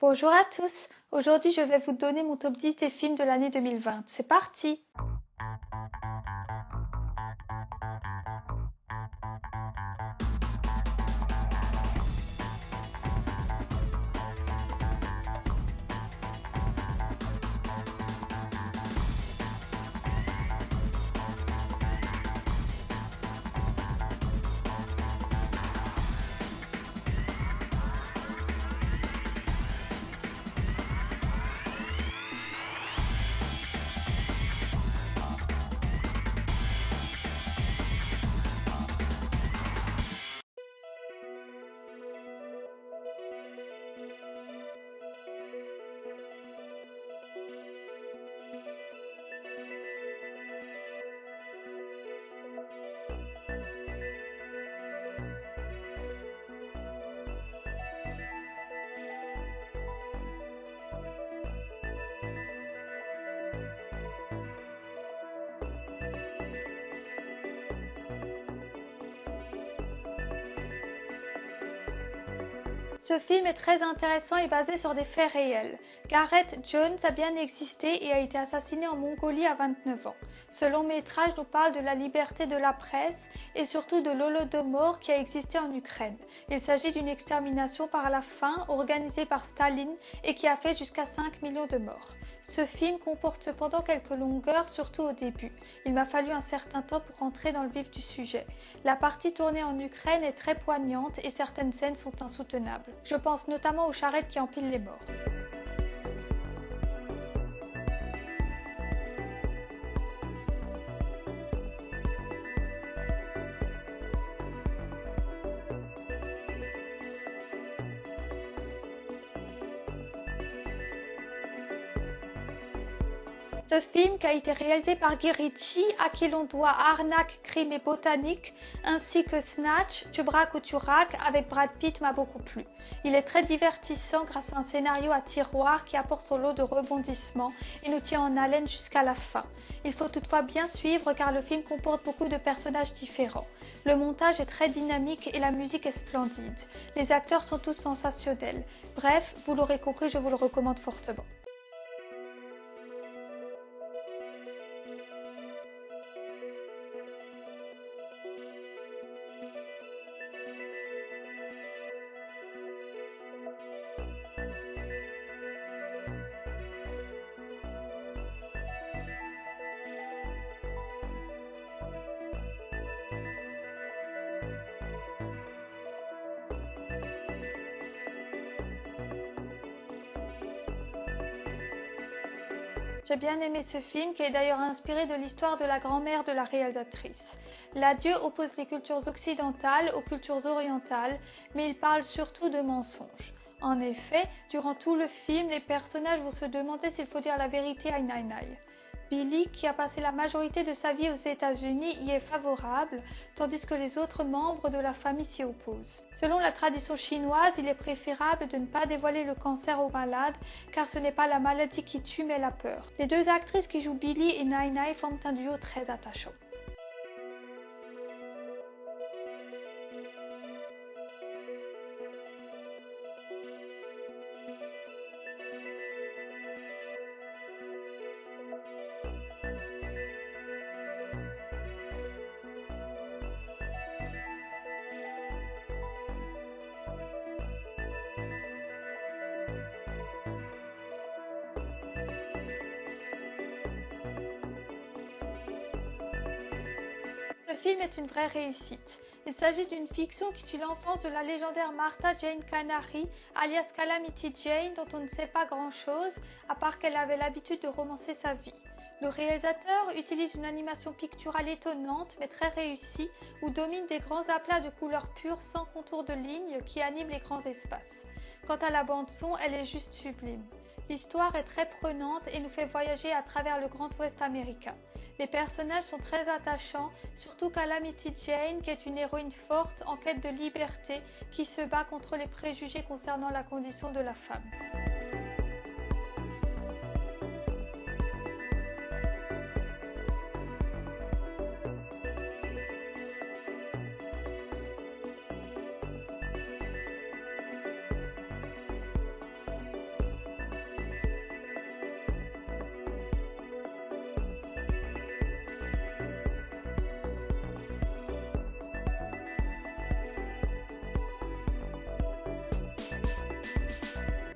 Bonjour à tous, aujourd'hui je vais vous donner mon top 10 des films de l'année 2020. C'est parti! Ce film est très intéressant et basé sur des faits réels. Gareth Jones a bien existé et a été assassiné en Mongolie à 29 ans. Ce long métrage nous parle de la liberté de la presse et surtout de l'Holodomor qui a existé en Ukraine. Il s'agit d'une extermination par la faim organisée par Staline et qui a fait jusqu'à 5 millions de morts. Ce film comporte cependant quelques longueurs, surtout au début. Il m'a fallu un certain temps pour entrer dans le vif du sujet. La partie tournée en Ukraine est très poignante et certaines scènes sont insoutenables. Je pense notamment aux charrettes qui empilent les morts. Ce film, qui a été réalisé par Guy Ritchie, à qui l'on doit Arnaque, Crime et Botanique, ainsi que Snatch, Tu braques ou tu raques, avec Brad Pitt, m'a beaucoup plu. Il est très divertissant grâce à un scénario à tiroir qui apporte son lot de rebondissements et nous tient en haleine jusqu'à la fin. Il faut toutefois bien suivre car le film comporte beaucoup de personnages différents. Le montage est très dynamique et la musique est splendide. Les acteurs sont tous sensationnels. Bref, vous l'aurez compris, je vous le recommande fortement. J'ai bien aimé ce film qui est d'ailleurs inspiré de l'histoire de la grand-mère de la réalisatrice. L'adieu oppose les cultures occidentales aux cultures orientales, mais il parle surtout de mensonges. En effet, durant tout le film, les personnages vont se demander s'il faut dire la vérité à Nai. Billy, qui a passé la majorité de sa vie aux États-Unis, y est favorable, tandis que les autres membres de la famille s'y opposent. Selon la tradition chinoise, il est préférable de ne pas dévoiler le cancer aux malades, car ce n'est pas la maladie qui tue mais la peur. Les deux actrices qui jouent Billy et Nai forment un duo très attachant. Ce film est une vraie réussite. Il s'agit d'une fiction qui suit l'enfance de la légendaire Martha Jane Canary, alias Calamity Jane, dont on ne sait pas grand-chose, à part qu'elle avait l'habitude de romancer sa vie. Le réalisateur utilise une animation picturale étonnante mais très réussie, où dominent des grands aplats de couleurs pures sans contour de ligne qui animent les grands espaces. Quant à la bande-son, elle est juste sublime. L'histoire est très prenante et nous fait voyager à travers le Grand Ouest américain. Les personnages sont très attachants, surtout Calamity Jane, qui est une héroïne forte en quête de liberté, qui se bat contre les préjugés concernant la condition de la femme.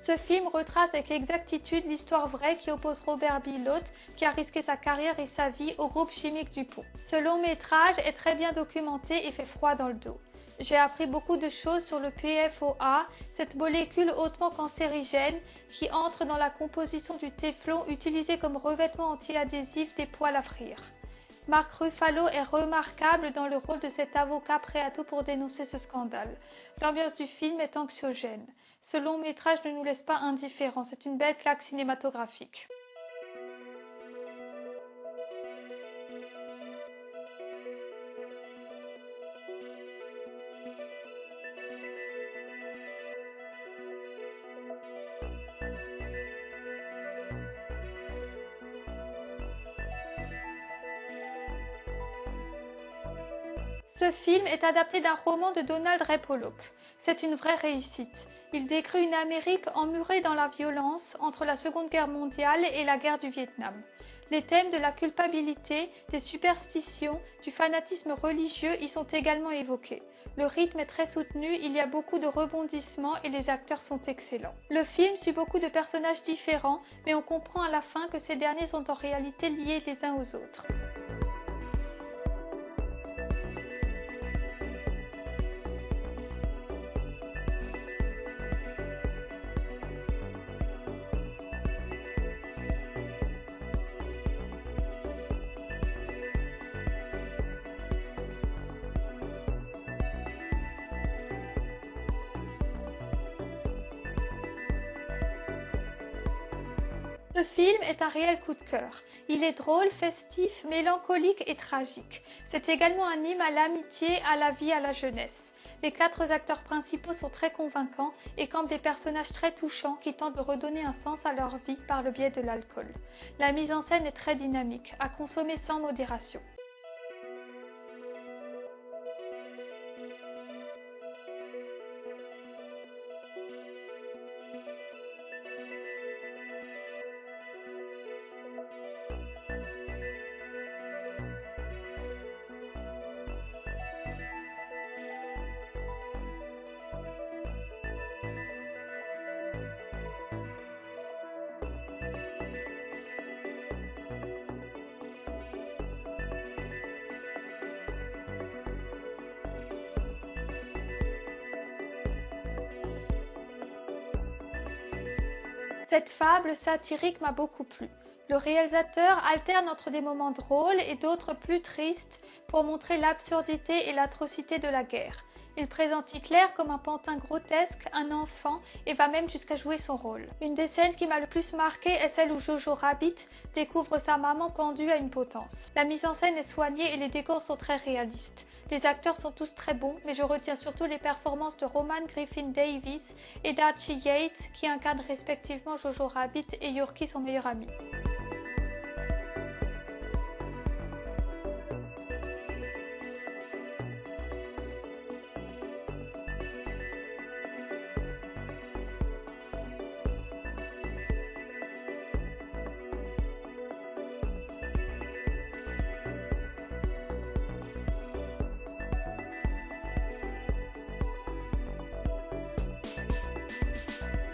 Ce film retrace avec exactitude l'histoire vraie qui oppose Robert Bilott, qui a risqué sa carrière et sa vie, au groupe chimique DuPont. Ce long métrage est très bien documenté et fait froid dans le dos. J'ai appris beaucoup de choses sur le PFOA, cette molécule hautement cancérigène qui entre dans la composition du téflon utilisé comme revêtement anti-adhésif des poêles à frire. Mark Ruffalo est remarquable dans le rôle de cet avocat prêt à tout pour dénoncer ce scandale. L'ambiance du film est anxiogène. Ce long métrage ne nous laisse pas indifférents, c'est une belle claque cinématographique. Ce film est adapté d'un roman de Donald Ray Pollock. C'est une vraie réussite. Il décrit une Amérique emmurée dans la violence entre la Seconde Guerre mondiale et la guerre du Vietnam. Les thèmes de la culpabilité, des superstitions, du fanatisme religieux y sont également évoqués. Le rythme est très soutenu, il y a beaucoup de rebondissements et les acteurs sont excellents. Le film suit beaucoup de personnages différents, mais on comprend à la fin que ces derniers sont en réalité liés les uns aux autres. Ce film est un réel coup de cœur. Il est drôle, festif, mélancolique et tragique. C'est également un hymne à l'amitié, à la vie, à la jeunesse. Les 4 acteurs principaux sont très convaincants et campent des personnages très touchants qui tentent de redonner un sens à leur vie par le biais de l'alcool. La mise en scène est très dynamique, à consommer sans modération. Cette fable satirique m'a beaucoup plu. Le réalisateur alterne entre des moments drôles et d'autres plus tristes pour montrer l'absurdité et l'atrocité de la guerre. Il présente Hitler comme un pantin grotesque, un enfant, et va même jusqu'à jouer son rôle. Une des scènes qui m'a le plus marqué est celle où Jojo Rabbit découvre sa maman pendue à une potence. La mise en scène est soignée et les décors sont très réalistes. Les acteurs sont tous très bons, mais je retiens surtout les performances de Roman Griffin Davis et d'Archie Yates qui incarnent respectivement Jojo Rabbit et Yorkie son meilleur ami.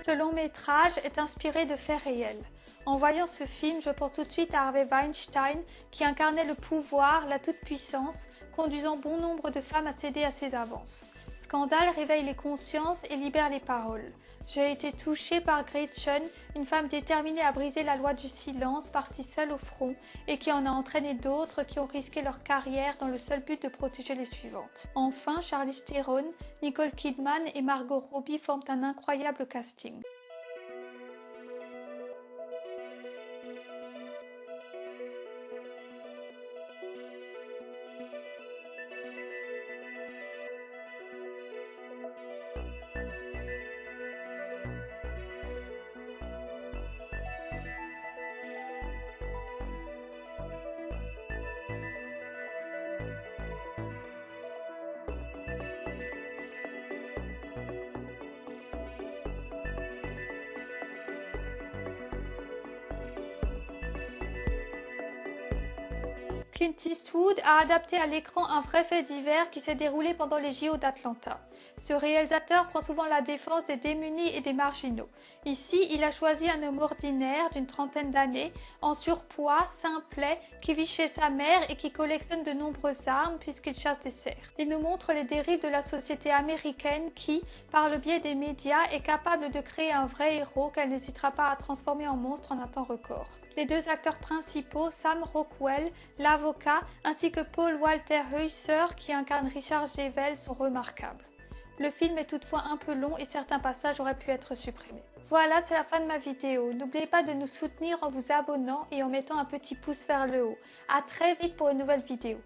Ce long métrage est inspiré de faits réels. En voyant ce film, je pense tout de suite à Harvey Weinstein qui incarnait le pouvoir, la toute-puissance, conduisant bon nombre de femmes à céder à ses avances. Scandale réveille les consciences et libère les paroles. J'ai été touchée par Gretchen, une femme déterminée à briser la loi du silence, partie seule au front, et qui en a entraîné d'autres qui ont risqué leur carrière dans le seul but de protéger les suivantes. Enfin, Charlize Theron, Nicole Kidman et Margot Robbie forment un incroyable casting. Clint Eastwood a adapté à l'écran un vrai fait divers qui s'est déroulé pendant les JO d'Atlanta. Ce réalisateur prend souvent la défense des démunis et des marginaux. Ici, il a choisi un homme ordinaire d'une trentaine d'années, en surpoids, simplet, qui vit chez sa mère et qui collectionne de nombreuses armes puisqu'il chasse des cerfs. Il nous montre les dérives de la société américaine qui, par le biais des médias, est capable de créer un vrai héros qu'elle n'hésitera pas à transformer en monstre en un temps record. Les deux acteurs principaux, Sam Rockwell, l'avocat, ainsi que Paul Walter Hauser qui incarne Richard Jekyll, sont remarquables. Le film est toutefois un peu long et certains passages auraient pu être supprimés. Voilà, c'est la fin de ma vidéo. N'oubliez pas de nous soutenir en vous abonnant et en mettant un petit pouce vers le haut. A très vite pour une nouvelle vidéo.